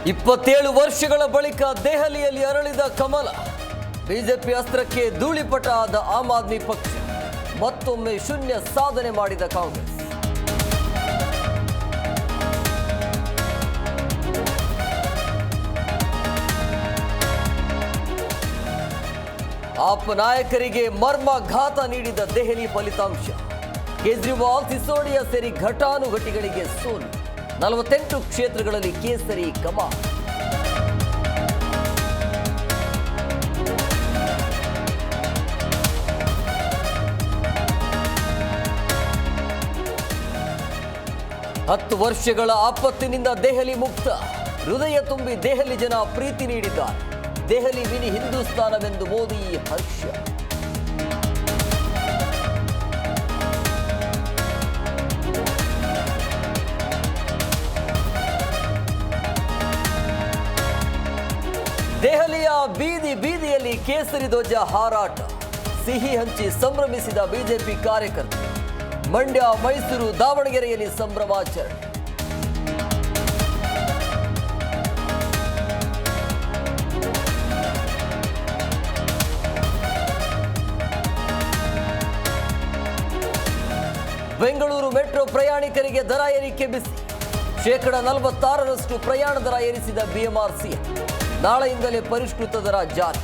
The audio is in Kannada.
27 ವರ್ಷಗಳ ಬಳಿಕ ದೆಹಲಿಯಲ್ಲಿ ಅರಳಿದ ಕಮಲ. ಬಿಜೆಪಿ ಅಸ್ತ್ರಕ್ಕೆ ಧೂಳಿಪಟ ಆದ ಆಮ್ ಆದ್ಮಿ ಪಕ್ಷ. ಮತ್ತೊಮ್ಮೆ ಶೂನ್ಯ ಸಾಧನೆ ಮಾಡಿದ ಕಾಂಗ್ರೆಸ್. ಆಪ್ ನಾಯಕರಿಗೆ ಮರ್ಮಾಘಾತ ನೀಡಿದ ದೆಹಲಿ ಫಲಿತಾಂಶ. ಕೇಜ್ರಿವಾಲ್, ಸಿಸೋಡಿಯಾ ಸೇರಿ ಘಟಾನುಘಟಿಗಳಿಗೆ ಸೋಲು. 48 ಕ್ಷೇತ್ರಗಳಲ್ಲಿ ಕೇಸರಿ ಕಮಾಲ್. ಹತ್ತು ವರ್ಷಗಳ ಆಪತ್ತಿನಿಂದ ದೆಹಲಿ ಮುಕ್ತ. ಹೃದಯ ತುಂಬಿ ದೆಹಲಿ ಜನ ಪ್ರೀತಿ ನೀಡಿದ್ದಾರೆ. ದೆಹಲಿ ಮಿನಿ ಹಿಂದೂಸ್ತಾನವೆಂದು ಮೋದಿ ಹರ್ಷ. ದೆಹಲಿಯ ಬೀದಿ ಬೀದಿಯಲ್ಲಿ ಕೇಸರಿ ಧ್ವಜ ಹಾರಾಟ. ಸಿಹಿ ಹಂಚಿ ಸಂಭ್ರಮಿಸಿದ ಬಿಜೆಪಿ ಕಾರ್ಯಕರ್ತರು. ಮಂಡ್ಯ, ಮೈಸೂರು, ದಾವಣಗೆರೆಯಲ್ಲಿ ಸಂಭ್ರಮಾಚರಣೆ. ಬೆಂಗಳೂರು ಮೆಟ್ರೋ ಪ್ರಯಾಣಿಕರಿಗೆ ದರ ಏರಿಕೆ ಬಿಸಿ. 46% ಪ್ರಯಾಣ ದರ ಏರಿಸಿದ ಬಿಎಂಆರ್ಸಿ. ನಾಳೆಯಿಂದಲೇ ಪರಿಷ್ಕೃತ ದರ ಜಾರಿ.